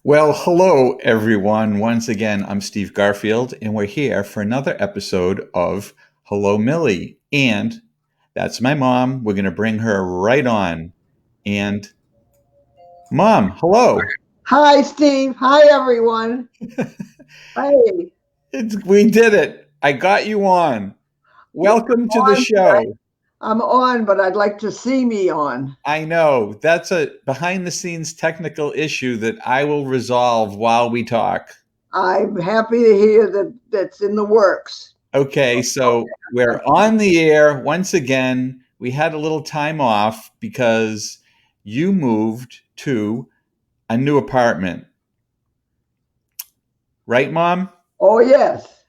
Well, hello, everyone. Once again, I'm Steve Garfield, and we're here for another episode of Hello, Millie. And that's my mom. We're going to bring her right on. And, Mom, hello. Hi, Steve. Hi, everyone. Hey, We did it. I got you on. you're Welcome to the on, but show. I'm on, but I'd like to see me on. I know that's a behind the scenes technical issue that I will resolve while we talk. I'm happy to hear that that's in the works. Okay, so we're on the air once again. We had a little time off because you moved to a new apartment, right, Mom? Oh, yes.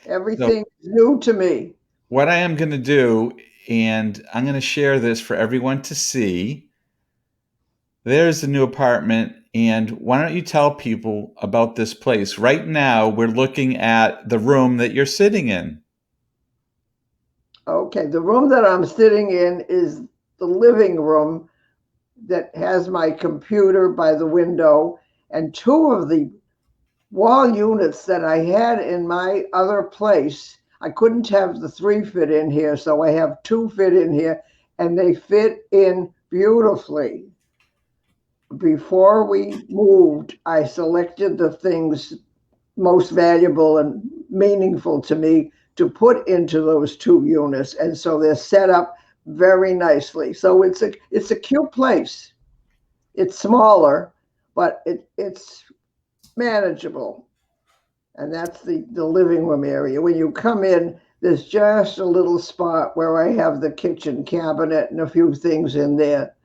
So, Everything's new to me. what I am going to do, and I'm going to share this for everyone to see. There's the new apartment, and why don't you tell people about this place? Right now, we're looking at the room that you're sitting in. Okay, the room that I'm sitting in is the living room that has my computer by the window, and two of the wall units that I had in my other place. I couldn't have the three fit in here, so I have two fit in here, and they fit in beautifully. Before we moved, I selected the things most valuable and meaningful to me to put into those two units, and so they're set up very nicely. So it's a cute place. It's smaller, but it's manageable. And that's the living room area. When you come in, there's just a little spot where I have the kitchen cabinet and a few things in there.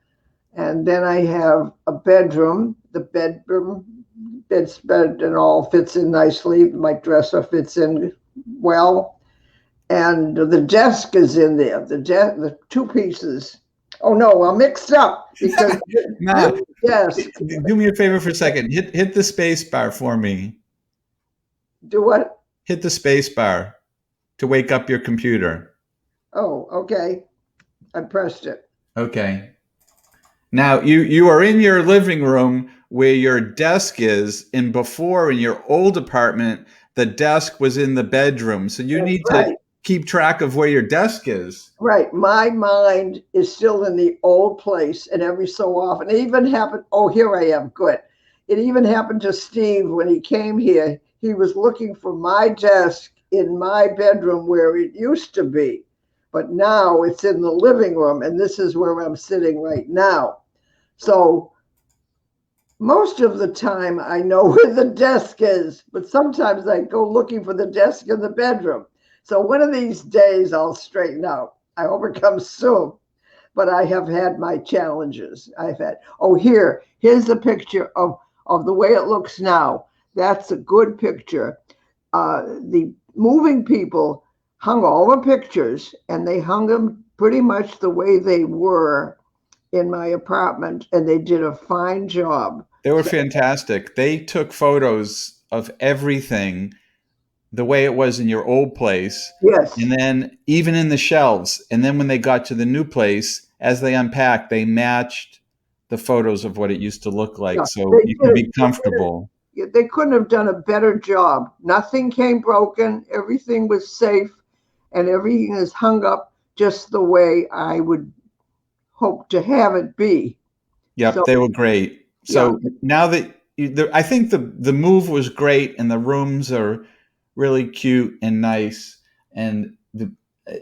And then I have a bedroom. The bedspread and all fits in nicely. My dresser fits in well. And the desk is in there. The two pieces. Oh no, I'm mixed up because Ma, this desk. do me a favor for a second. Hit the space bar for me. Do what? Hit the space bar to wake up your computer. Oh, okay. I pressed it. Okay. Now you are in your living room where your desk is, and before in your old apartment, the desk was in the bedroom. So you That's need to right. keep track of where your desk is. Right. My mind is still in the old place, and every so often, it even happened. Oh, here I am. Good. It even happened to Steve when he came here. He was looking for my desk in my bedroom where it used to be, but now it's in the living room, and this is where I'm sitting right now. So most of the time, I know where the desk is, but sometimes I go looking for the desk in the bedroom. So one of these days, I'll straighten out. I hope it comes soon, but I have had my challenges. I've had, oh, here's a picture of the way it looks now. That's a good picture. The moving people hung all the pictures, and they hung them pretty much the way they were in my apartment, and they did a fine job. They were So, fantastic. They took photos of everything the way it was in your old place, and yes, then even in the shelves. And then when they got to the new place, as they unpacked, they matched the photos of what it used to look like, yeah, so they you did can it. be comfortable. They couldn't have done a better job. Nothing came broken. Everything was safe, and everything is hung up just the way I would hope to have it be. Yep, So they were great. yeah, So now that I think the move was great, and the rooms are really cute and nice, and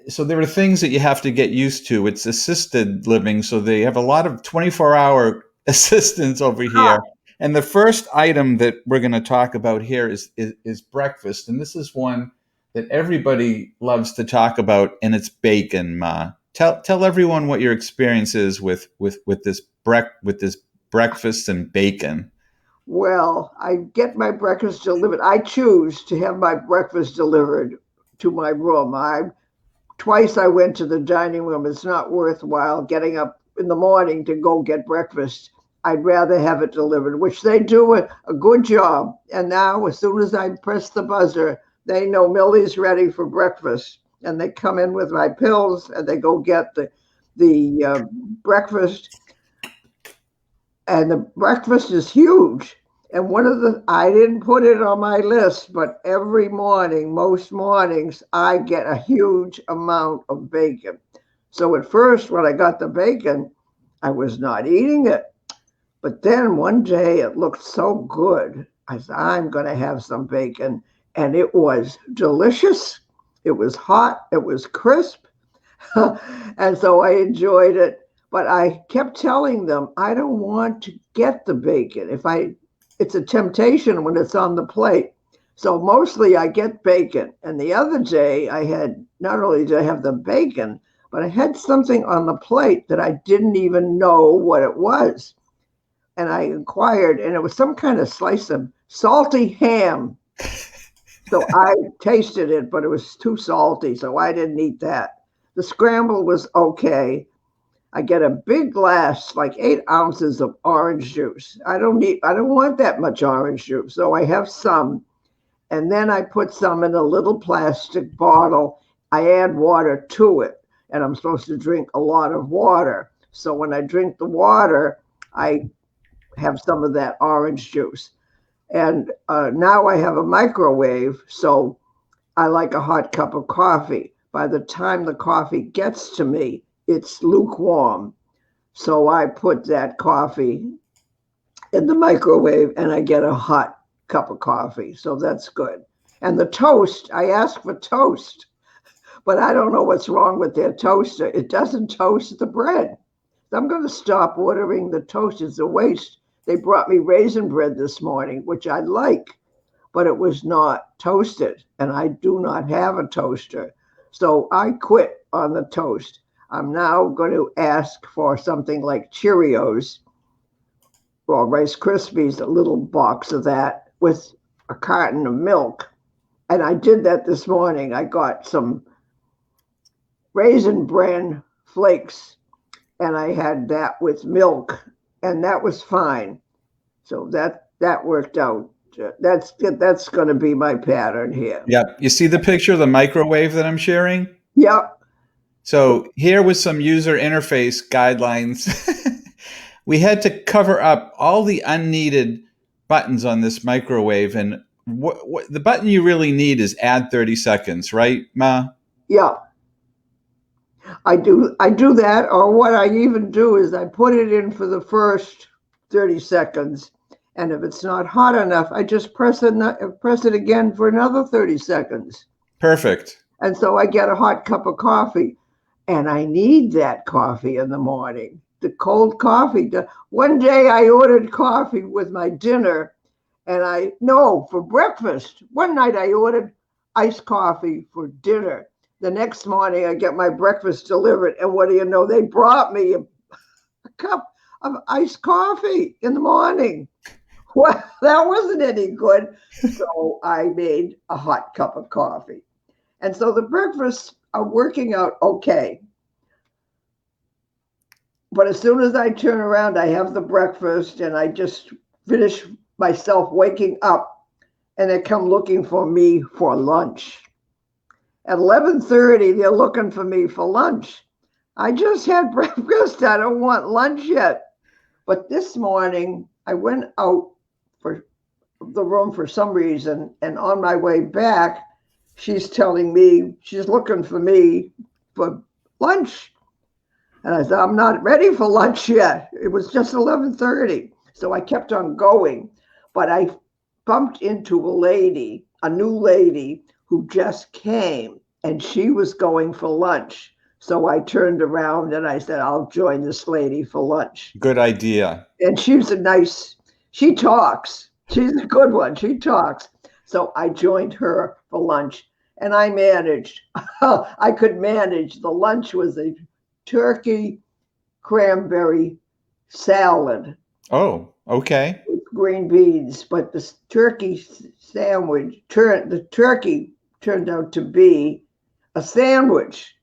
so there are things that you have to get used to. It's assisted living, so they have a lot of 24-hour assistance over here. And the first item that we're going to talk about here is breakfast, and this is one that everybody loves to talk about, and it's bacon. Ma, tell everyone what your experience is with this breakfast and bacon. well, I get my breakfast delivered. I choose to have my breakfast delivered to my room. I twice I went to the dining room. It's not worthwhile getting up in the morning to go get breakfast. I'd rather have it delivered, which they do a good job. And now, as soon as I press the buzzer, they know Millie's ready for breakfast. And they come in with my pills and they go get the breakfast. And the breakfast is huge. And I didn't put it on my list, but every morning, most mornings, I get a huge amount of bacon. So at first, when I got the bacon, I was not eating it. But then one day it looked so good. I said, I'm going to have some bacon. And it was delicious. It was hot. It was crisp. And so I enjoyed it. But I kept telling them, I don't want to get the bacon. It's a temptation when it's on the plate. So mostly I get bacon. And the other day I had, not only did I have the bacon, but I had something on the plate that I didn't even know what it was. And I inquired, and it was some kind of slice of salty ham. So I tasted it, but it was too salty, so I didn't eat that. The scramble was okay. I get a big glass, like 8 ounces of orange juice. I don't want that much orange juice, so I have some. And then I put some in a little plastic bottle. I add water to it, and I'm supposed to drink a lot of water. So when I drink the water, I have some of that orange juice. And now I have a microwave, so I like a hot cup of coffee. By the time the coffee gets to me, it's lukewarm. So I put that coffee in the microwave and I get a hot cup of coffee. So that's good. And the toast, I asked for toast, but I don't know what's wrong with their toaster. It doesn't toast the bread. I'm going to stop ordering the toast. It's a waste. They brought me raisin bread this morning, which I like, but it was not toasted, and I do not have a toaster. So I quit on the toast. I'm now going to ask for something like Cheerios or Rice Krispies, a little box of that with a carton of milk. And I did that this morning. I got some Raisin Bran flakes and I had that with milk, and that was fine. So that worked out. That's going to be my pattern here. Yeah. You see the picture of the microwave that I'm sharing? Yep. So here was some user interface guidelines. We had to cover up all the unneeded buttons on this microwave, and what the button you really need is add 30 seconds, right, Ma? Yeah. I do that, or what I even do is I put it in for the first 30 seconds, and if it's not hot enough, I just press it again for another 30 seconds. Perfect. And so I get a hot cup of coffee, and I need that coffee in the morning. The cold coffee. One day I ordered coffee with my dinner, and no, for breakfast. One night I ordered iced coffee for dinner. The next morning I get my breakfast delivered, and what do you know? They brought me a cup of iced coffee in the morning. Well, that wasn't any good. So I made a hot cup of coffee. And so the breakfasts are working out okay. But as soon as I turn around, I have the breakfast and I just finish myself waking up, and they come looking for me for lunch. At 11:30, they're looking for me for lunch. I just had breakfast. I don't want lunch yet. But this morning, I went out for the room for some reason, and on my way back, she's telling me she's looking for me for lunch. And I said, I'm not ready for lunch yet. It was just 11:30. So I kept on going. But I bumped into a new lady who just came, and she was going for lunch. So I turned around and I said, I'll join this lady for lunch. Good idea. And she talks. She's a good one. She talks. So I joined her for lunch, and I managed. I could manage. The lunch was a turkey cranberry salad. Oh, okay. With green beans, but the turkey turned out to be a sandwich.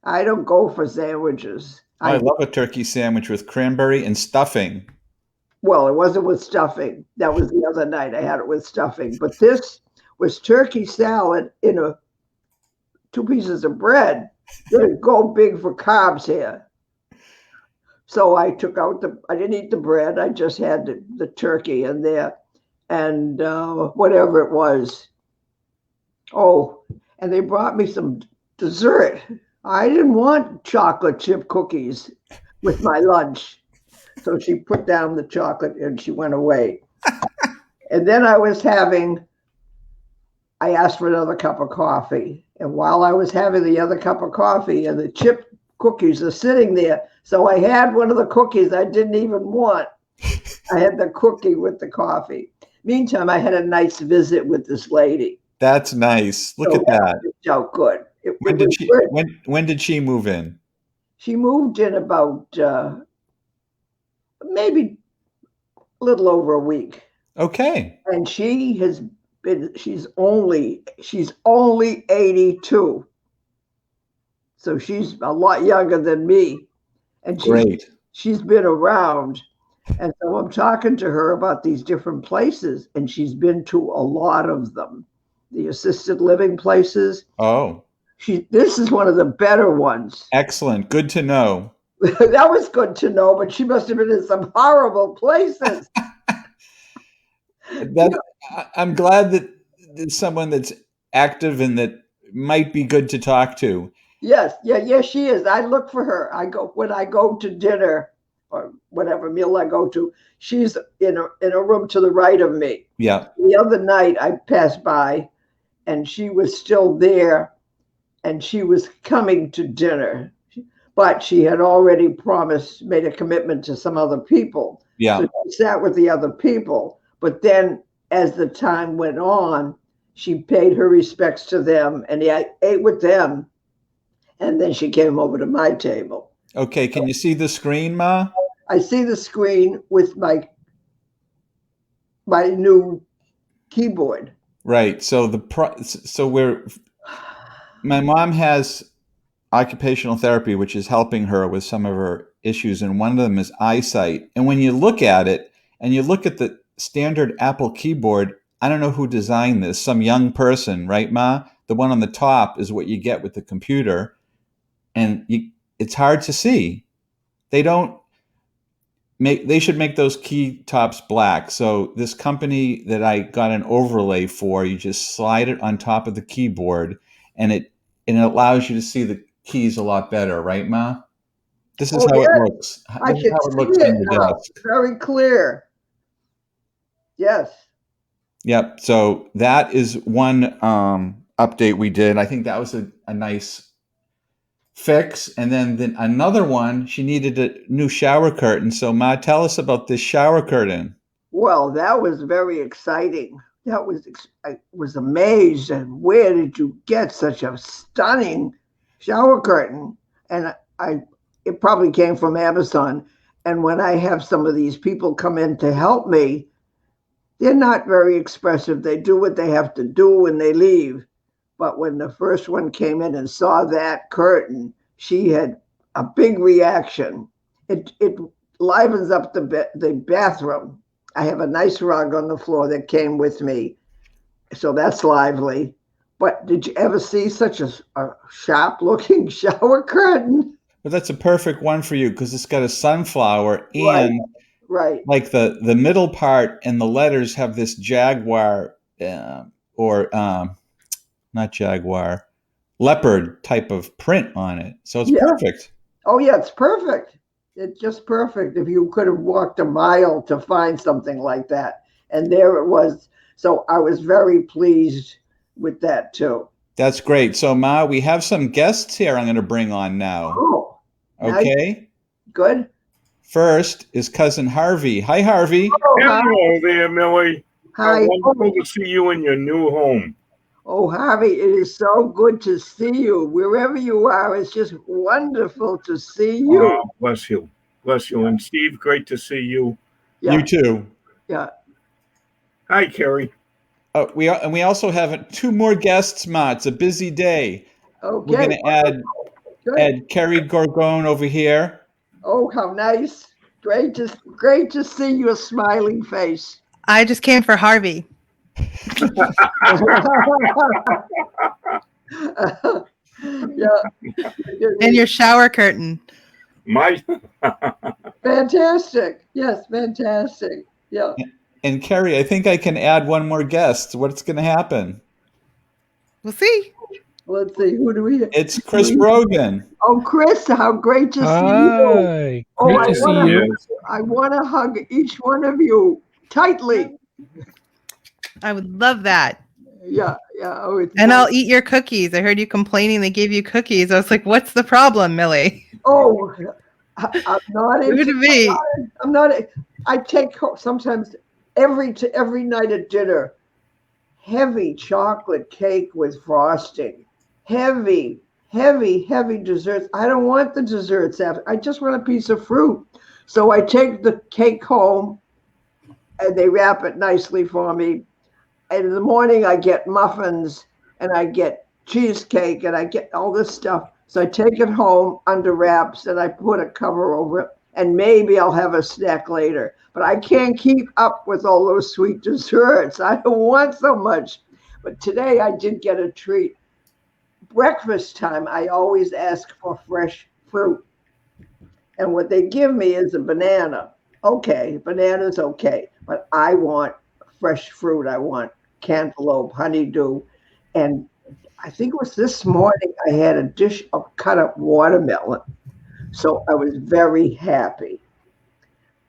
I don't go for sandwiches. I love a turkey sandwich with cranberry and stuffing. Well, it wasn't with stuffing. That was the other night I had it with stuffing. But this was turkey salad in 2 pieces of bread. They go big for carbs here. So I took out I didn't eat the bread. I just had the turkey in there. and whatever it was. Oh, and they brought me some dessert. I didn't want chocolate chip cookies with my lunch. So she put down the chocolate and she went away. And then I asked for another cup of coffee. And while I was having the other cup of coffee, and the chip cookies are sitting there. So I had one of the cookies I didn't even want. I had the cookie with the coffee. Meantime, I had a nice visit with this lady. That's nice. Look So at that. worked out good. It When did was she good. when did she move in? She moved in about maybe a little over a week. Okay. And she's only 82. So she's a lot younger than me. And Great. she's been around. And so I'm talking to her about these different places, and she's been to a lot of them. The assisted living places. Oh, This is one of the better ones. excellent. Good to know. That was good to know, but she must have been in some horrible places. I'm glad that there's someone that's active and that might be good to talk to. Yes, she is. I look for her. When I go to dinner or whatever meal I go to. She's in a room to the right of me. Yeah. The other night I passed by, and she was still there, and she was coming to dinner, but she had already made a commitment to some other people. Yeah. So she sat with the other people, but then as the time went on, she paid her respects to them, and I ate with them. And then she came over to my table. Okay. Can you see the screen, Ma? I see the screen with my new keyboard. Right. So my mom has occupational therapy, which is helping her with some of her issues, and one of them is eyesight. And when you look at it and you look at the standard Apple keyboard, I don't know who designed this, some young person, right, Ma? The one on the top is what you get with the computer, and it's hard to see. They should make those key tops black. So this company that I got an overlay for, you just slide it on top of the keyboard, and it allows you to see the keys a lot better, right, Ma? This is how it looks. I This is can how it see looks it on your now. desk. Very clear. Yes. Yep. So that is one update we did. I think that was a nice fix. And then another one, she needed a new shower curtain. So Ma, tell us about this shower curtain. Well, that was very exciting. I was amazed. And where did you get such a stunning shower curtain? And it probably came from Amazon. And when I have some of these people come in to help me, they're not very expressive. They do what they have to do and they leave. But when the first one came in and saw that curtain, she had a big reaction. It livens up the bathroom. I have a nice rug on the floor that came with me, so that's lively. But did you ever see such a sharp-looking shower curtain? But that's a perfect one for you because it's got a sunflower and Right. like the middle part and the letters have this jaguar or not jaguar, leopard type of print on it. So it's perfect. Oh, yeah, it's perfect. It's just perfect. If you could have walked a mile to find something like that. And there it was. So I was very pleased with that, too. That's great. So, Ma, we have some guests here I'm going to bring on now. Oh, okay. Nice. Good. First is Cousin Harvey. Hi, Harvey. Oh, hello there, Millie. Hi. Wonderful to see you in your new home. Oh, Harvey, it is so good to see you. Wherever you are, it's just wonderful to see you. Oh, bless you. Bless you. And Steve, great to see you. You too. Yeah. Hi, Kerry. We also have two more guests, Ma. It's a busy day. Okay. We're going to add Kerry Gorgone over here. Oh, how nice. Great to see your smiling face. I just came for Harvey. Yeah. And your shower curtain. My Fantastic. Yes, fantastic. Yeah. And Kerry, I think I can add one more guest. What's going to happen? We'll see. Let's see, who do we have? It's Chris Brogan. Oh, Chris, how great to see you. Hi. Oh, Great to see you. I want to hug each one of you tightly. I would love that. Yeah. Oh, And I'll eat your cookies. I heard you complaining they gave you cookies. I was like, what's the problem, Millie? Oh, I'm not Give it to me. I'm not. I take sometimes every night at dinner, heavy chocolate cake with frosting, heavy desserts. I don't want the desserts after. I just want a piece of fruit. So I take the cake home, and they wrap it nicely for me. And in the morning, I get muffins, and I get cheesecake, and I get all this stuff. So I take it home under wraps, and I put a cover over it, and maybe I'll have a snack later. But I can't keep up with all those sweet desserts. I don't want so much. But today I did get a treat. Breakfast time, I always ask for fresh fruit. And what they give me is a banana. Okay, banana's okay. But I want fresh fruit. I want cantaloupe, honeydew. And I think it was this morning I had a dish of cut up watermelon. So I was very happy.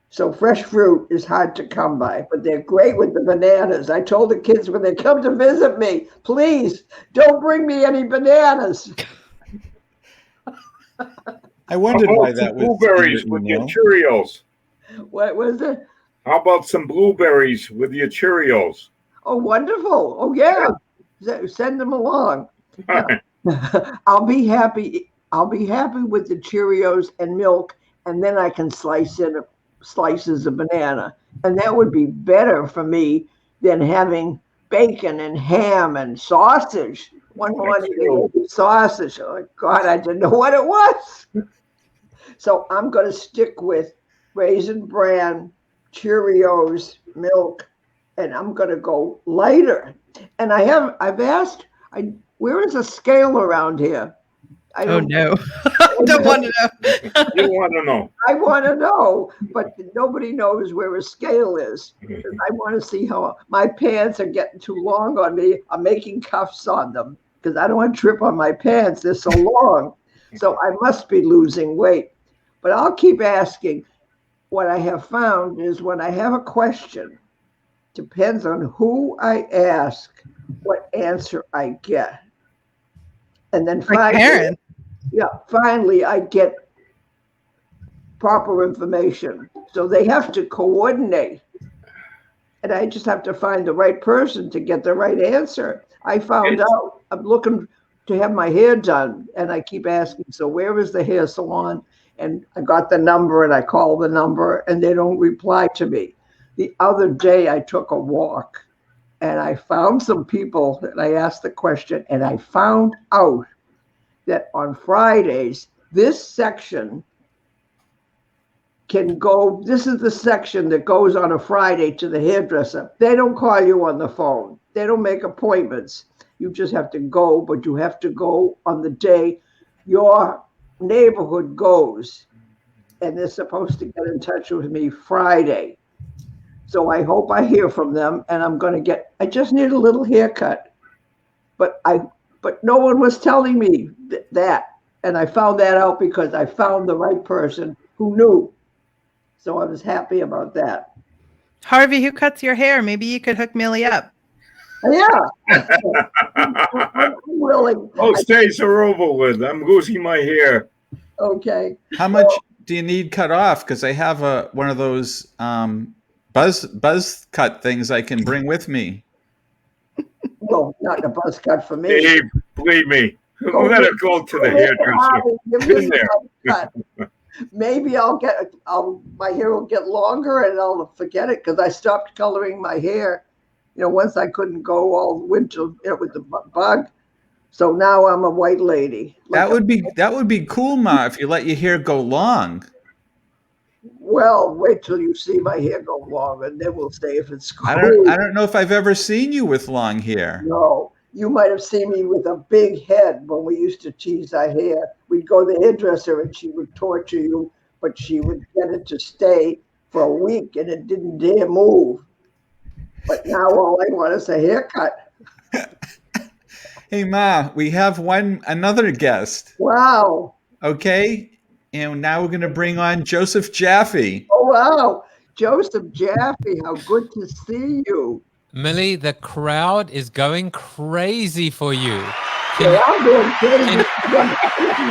So fresh fruit is hard to come by, but they're great with the bananas. I told the kids when they come to visit me, please don't bring me any bananas. I wondered why that was. Blueberries with your Cheerios. What was it? How about some blueberries with your Cheerios? Oh, wonderful. Oh, yeah. Send them along. I'll be happy. I'll be happy with the Cheerios and milk, and then I can slice in slices of banana. And that would be better for me than having bacon and ham and sausage. One morning they gave me sausage. Oh, God, I didn't know what it was. So I'm going to stick with Raisin Bran, Cheerios, milk, and I'm going to go lighter. And I've asked, where is a scale around here? Oh, no. I don't want to know. You want to know. I want to know, but nobody knows where a scale is. I want to see how my pants are getting too long on me. I'm making cuffs on them because I don't want to trip on my pants. They're so long. So I must be losing weight. But I'll keep asking. What I have found is when I have a question, depends on who I ask, what answer I get. And then finally I get proper information. So they have to coordinate. And I just have to find the right person to get the right answer. I found out I'm looking to have my hair done, and I keep asking, so where is the hair salon? And I got the number, and I called the number, and they don't reply to me. The other day I took a walk, and I found some people, and I asked the question, and I found out that on Fridays, this section can go, this is the section that goes on a Friday to the hairdresser. They don't call you on the phone. They don't make appointments. You just have to go, but you have to go on the day your neighborhood goes. And they're supposed to get in touch with me Friday. So I hope I hear from them, and I just need a little haircut. But no one was telling me that. And I found that out because I found the right person who knew. So I was happy about that. Harvey, who cuts your hair? Maybe you could hook Millie up. Yeah. I'm willing. Oh, stays are over with. I'm losing my hair. Okay. How much do you need cut off? Because I have one of those buzz cut things I can bring with me. Well, not a buzz cut for me. Dave, believe me. Let it go to the hairdresser. In there. Maybe my hair will get longer and I'll forget it because I stopped coloring my hair. Once I couldn't go all winter with the bug. So now I'm a white lady. That would be cool, Ma, if you let your hair go long. Well, wait till you see my hair go long, and then we'll say if it's cool. I don't know if I've ever seen you with long hair. No, you might have seen me with a big head when we used to tease our hair. We'd go to the hairdresser, and she would torture you, but she would get it to stay for a week, and it didn't dare move. But now all I want is a haircut. Hey, Ma, we have another guest. Wow. Okay. And now we're going to bring on Joseph Jaffe. Oh, wow. Joseph Jaffe, how good to see you. Millie, the crowd is going crazy for you. I'm going crazy.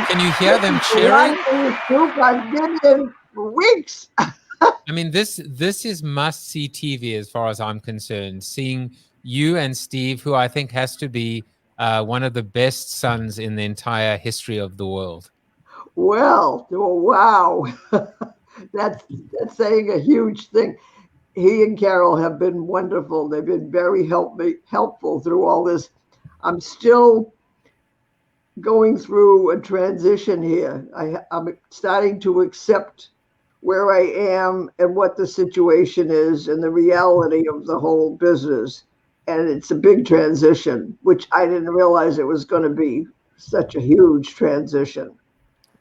Can you hear them cheering? I've been in for weeks. I mean, this is must-see TV as far as I'm concerned. Seeing you and Steve, who I think has to be one of the best sons in the entire history of the world. Well, wow. That's saying a huge thing. He and Carol have been wonderful. They've been very helpful through all this. I'm still going through a transition here. I'm starting to accept where I am and what the situation is and the reality of the whole business. And it's a big transition, which I didn't realize it was going to be such a huge transition.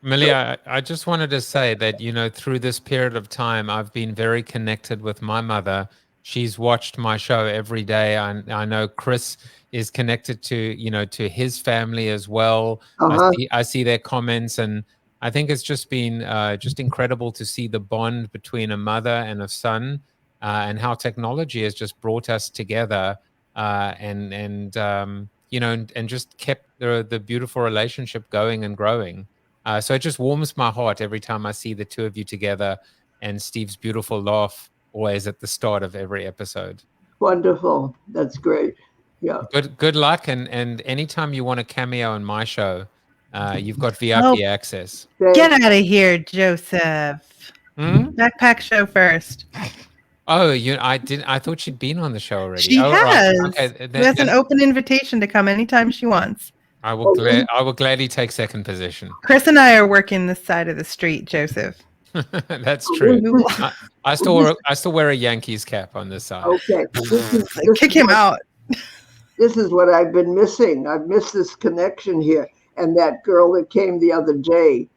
Millie, I just wanted to say that, through this period of time, I've been very connected with my mother. She's watched my show every day. I know Chris is connected to his family as well. Uh-huh. I see their comments, and I think it's just been just incredible to see the bond between a mother and a son, and how technology has just brought us together, and just kept the beautiful relationship going and growing. So it just warms my heart every time I see the two of you together, and Steve's beautiful laugh always at the start of every episode. Wonderful. That's great. Yeah. Good luck, and anytime you want a cameo on my show, you've got VIP access. Get out of here, Joseph. Backpack show first. Oh, I thought she'd been on the show already. She has. Right. Okay, she has an open invitation to come anytime she wants. I will gladly take second position. Chris and I are working this side of the street, Joseph. That's true. I still wear a Yankees cap on this side. Okay. Kick him out. This is what I've been missing. I've missed this connection here. And that girl that came the other day,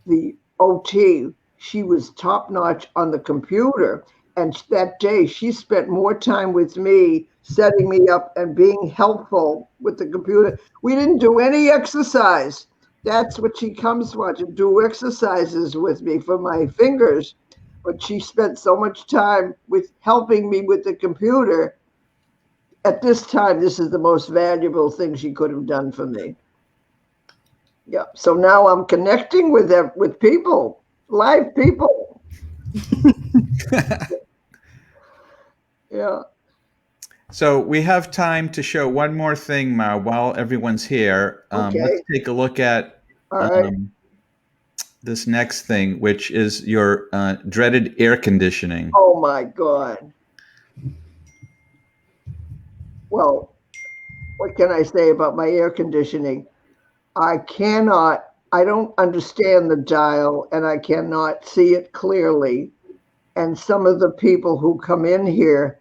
the OT, she was top notch on the computer. And that day she spent more time with me, setting me up and being helpful with the computer. We didn't do any exercise. That's what she comes for, to do exercises with me for my fingers. But she spent so much time with helping me with the computer. At this time, this is the most valuable thing she could have done for me. Yeah. So now I'm connecting with them, with people, live people. Yeah. So we have time to show one more thing, Ma, while everyone's here. Okay. Let's take a look at this next thing, which is your dreaded air conditioning. Oh, my God. Well, what can I say about my air conditioning? I don't understand the dial, and I cannot see it clearly. And some of the people who come in here,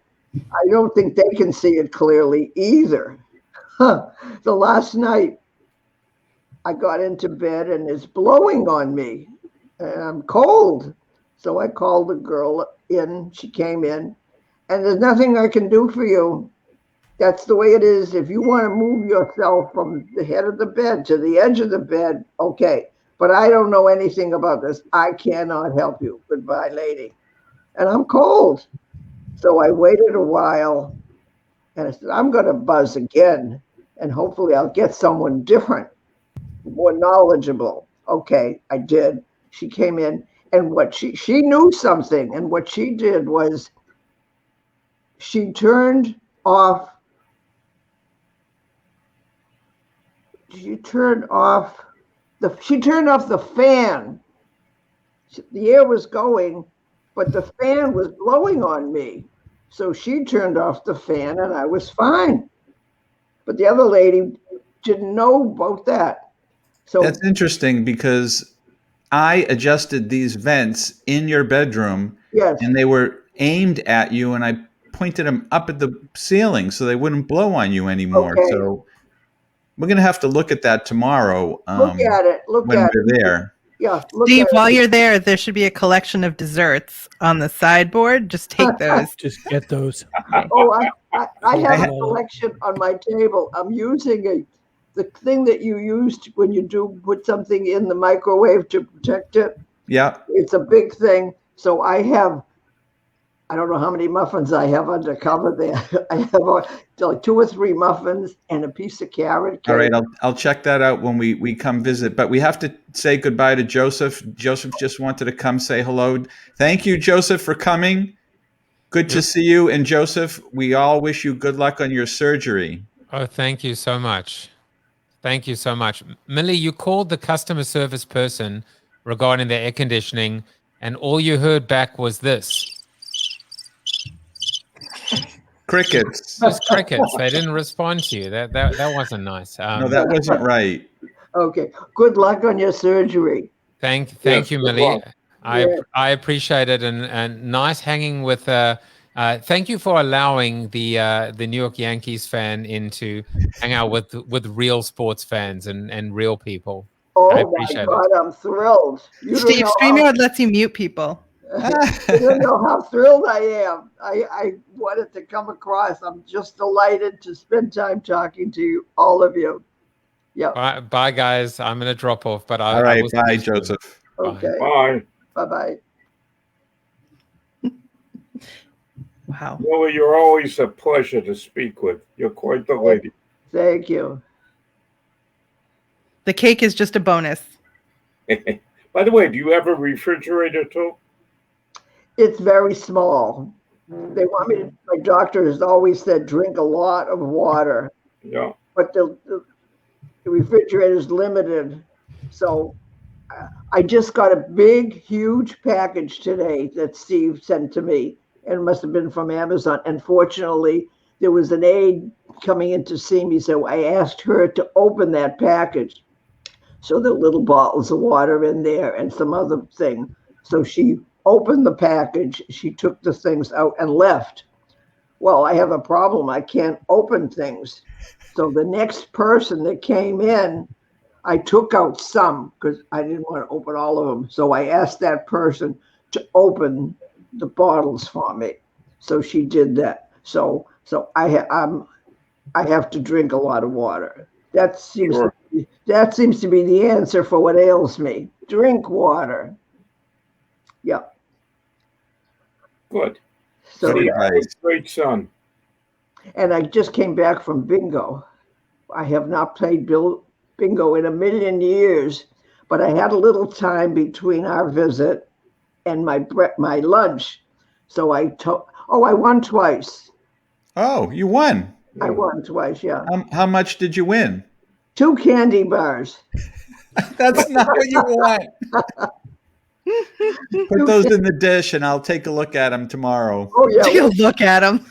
I don't think they can see it clearly either. The last night, I got into bed and it's blowing on me, and I'm cold. So I called the girl in. She came in, and there's nothing I can do for you. That's the way it is. If you want to move yourself from the head of the bed to the edge of the bed, okay. But I don't know anything about this. I cannot help you. Goodbye, lady. And I'm cold. So I waited a while, and I said, I'm going to buzz again, and hopefully I'll get someone different, more knowledgeable. Okay, I did. She came in, and what she knew something, and what she did was she turned off the fan. The air was going, but the fan was blowing on me. So she turned off the fan and I was fine. But the other lady didn't know about that. So that's interesting, because I adjusted these vents in your bedroom. Yes. And they were aimed at you, and I pointed them up at the ceiling so they wouldn't blow on you anymore. Okay. So we're going to have to look at that tomorrow. Look at it. When we're there. Yeah, look Steve, at while it. you're there should be a collection of desserts on the sideboard. Just take those. Just get those. Oh, I have I a collection on my table. I'm using the thing that you used when you do put something in the microwave to protect it. Yeah. It's a big thing. So I don't know how many muffins I have undercover there. I have like 2 or 3 muffins and a piece of carrot cake. All right, I'll check that out when we come visit. But we have to say goodbye to Joseph. Joseph just wanted to come say hello. Thank you, Joseph, for coming. Good to see you. And Joseph, we all wish you good luck on your surgery. Oh, thank you so much. Thank you so much. Millie, you called the customer service person regarding the air conditioning, and all you heard back was this. Crickets. Just crickets. They didn't respond to you. That wasn't nice. No, that wasn't right. Okay. Good luck on your surgery. Thank Yes, you, good Millie. luck. I appreciate it, and nice hanging with. Thank you for allowing the New York Yankees fan in to hang out with real sports fans and real people. I Oh my appreciate God, I'm thrilled. You don't Steve, know StreamYard lets you mute people. you don't know how thrilled I am. I wanted to come across. I'm just delighted to spend time talking to you, all of you. Yeah. Bye, guys. I'm gonna drop off, but All right, will bye, speak soon. Joseph. Okay. Bye. Bye-bye. Wow. Millie, you're always a pleasure to speak with. You're quite the lady. Thank you. The cake is just a bonus. By the way, do you have a refrigerator too? It's very small. They want me to, my doctor has always said, drink a lot of water, Yeah. but the refrigerator is limited. So I just got a big, huge package today that Steve sent to me, and it must have been from Amazon. And fortunately, there was an aide coming in to see me, so I asked her to open that package. So there were little bottles of water in there and some other thing. So she opened the package, she took the things out and left. Well, I have a problem. I can't open things. So the next person that came in, I took out some because I didn't want to open all of them. So I asked that person to open the bottles for me. So she did that. So I have to drink a lot of water. That seems to be the answer for what ails me. Drink water. Yeah. Good. So Good advice. Great son. and I just came back from bingo. I have not played bingo in a million years, but I had a little time between our visit and my lunch. So I won twice. Oh, you won. I won twight, yeah. How much did you win? 2 candy bars. That's not what you want. Put those in the dish, and I'll take a look at them tomorrow. Oh yeah. You'll look at them.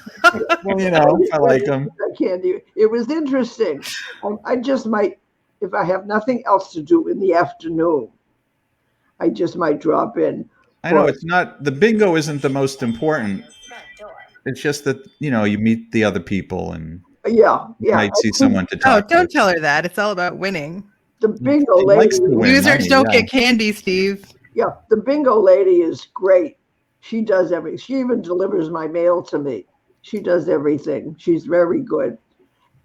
Well, you know, I like them. Candy. It was interesting. I just might, if I have nothing else to do in the afternoon, I just might drop in. I know it's not, the bingo isn't the most important. It's just that, you know, you meet the other people and Yeah. you might see someone to Oh, talk to. don't tell her that. It's all about winning. The bingo She lady. likes to win Losers money, don't yeah. get candy, Steve. Yeah, the bingo lady is great. She does everything. She even delivers my mail to me. She does everything. She's very good.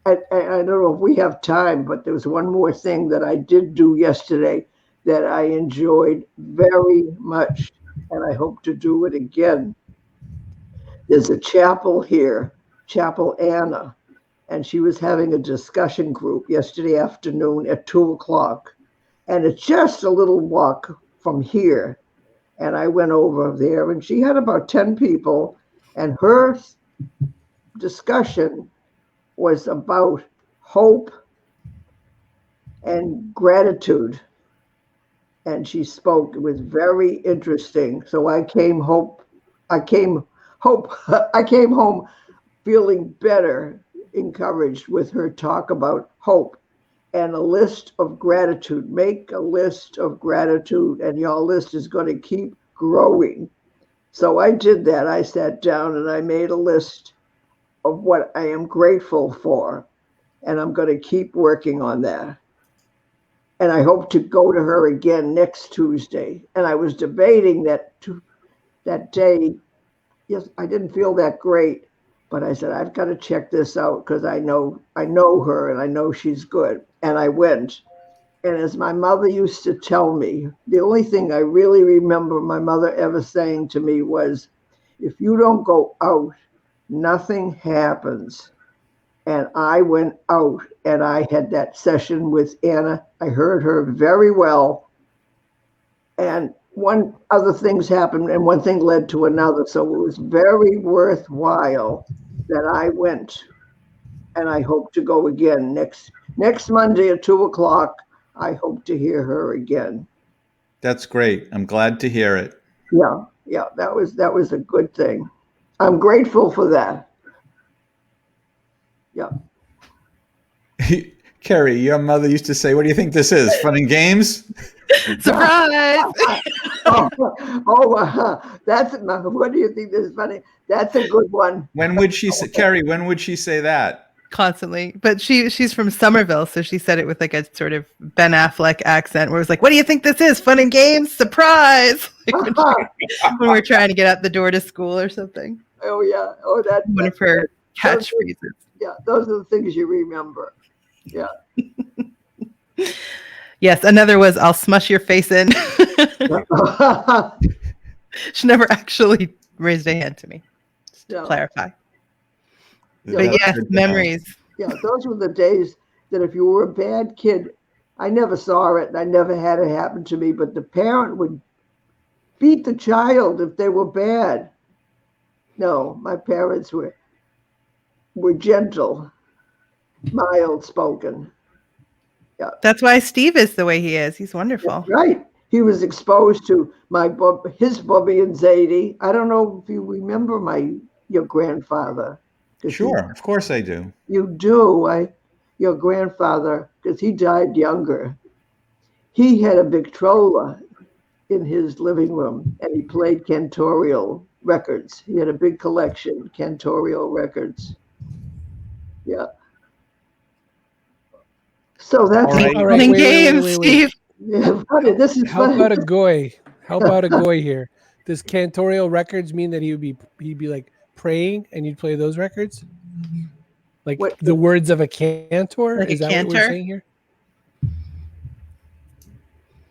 I don't know if we have time, but there was one more thing that I did do yesterday that I enjoyed very much, and I hope to do it again. There's a chapel here, Chapel Anna, and she was having a discussion group yesterday afternoon at 2:00. And it's just a little walk from here. And I went over there, and she had about 10 people, and her discussion was about hope and gratitude. And she spoke, it was very interesting. So I came home feeling better, encouraged with her talk about hope and a list of gratitude. Make a list of gratitude, and your list is going to keep growing. So I did that. I sat down and I made a list of what I am grateful for, and I'm going to keep working on that. And I hope to go to her again next Tuesday. And I was debating that day. Yes, I didn't feel that great, but I said, I've got to check this out because I know her and I know she's good. And I went. And as my mother used to tell me, the only thing I really remember my mother ever saying to me was, if you don't go out, nothing happens. And I went out and I had that session with Anna. I heard her very well. And one other things happened and one thing led to another. So it was very worthwhile that I went. And I hope to go again next Monday at 2:00. I hope to hear her again. That's great. I'm glad to hear it. Yeah, that was a good thing. I'm grateful for that. Yeah. Kerry, your mother used to say, "What do you think this is? Fun and games?" Surprise! That's what do you think this is funny? That's a good one. When would she say, Kerry? When would she say that? Constantly, but she's from Somerville, so she said it with like a sort of Ben Affleck accent, where it was like, "What do you think this is? Fun and games? Surprise!" Like when we're trying to get out the door to school or something. Oh yeah. Oh, that's one of her catchphrases. Yeah, those are the things you remember. Yeah. Yes, another was, "I'll smush your face in." She never actually raised a hand to me. Just to clarify. But yes, memories. Yeah, those were the days that if you were a bad kid, I never saw it and I never had it happen to me, but the parent would beat the child if they were bad. No, my parents were gentle, mild spoken. Yeah. That's why Steve is the way he is. He's wonderful. That's right. He was exposed to his Bubby and Zadie. I don't know if you remember your grandfather. Sure, of course I do. You do. Your grandfather, because he died younger. He had a Victrola in his living room, and he played cantorial records. He had a big collection, cantorial records. Yeah. So that's all right. Games, Steve. Yeah, funny. This is How about a goy? How about a goy here? Does cantorial records mean that he'd be like praying and you'd play those records? Like the words of a cantor? Like is that cantor? what we're saying here?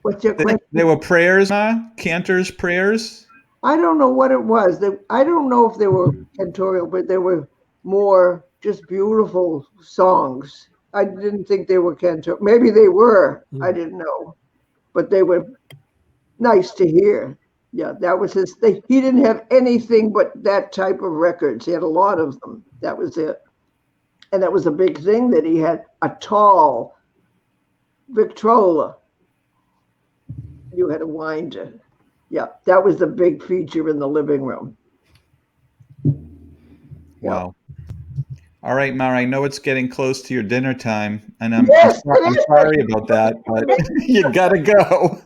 What's your question? They were prayers, huh? Cantor's prayers? I don't know what it was. I don't know if they were cantorial, but they were more just beautiful songs. I didn't think they were cantorial. Maybe they were. I didn't know. But they were nice to hear. Yeah, that was his thing. He didn't have anything but that type of records. He had a lot of them. That was it. And that was a big thing that he had a tall Victrola. You had to wind it. Yeah, that was the big feature in the living room. Wow. All right, Mara, I know it's getting close to your dinner time, and I'm sorry about that, but you gotta go.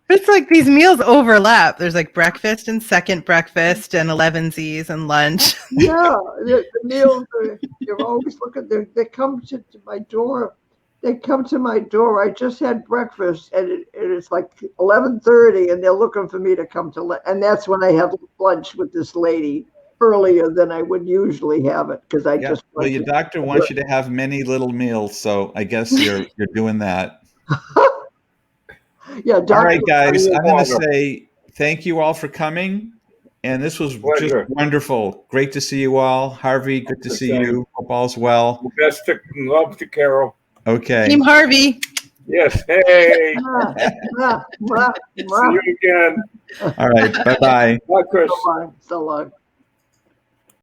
It's like these meals overlap. There's like breakfast and second breakfast and 11sies and lunch. Yeah, the meals, they're always looking, they come to my door. They come to my door. I just had breakfast, and it's like 11:30, and they're looking for me to come to lunch. And that's when I have lunch with this lady earlier than I would usually have it, because I just. Well, your doctor wants you to have many little meals, so I guess you're doing that. Yeah. All right, guys. I'm going to say thank you all for coming, and this was just wonderful. Great to see you all. Harvey, good to see you. Hope all's well. Best of love to Carol. Okay. Team Harvey. Yes. Hey. See you again. All right. Bye-bye. Bye, Chris. So long.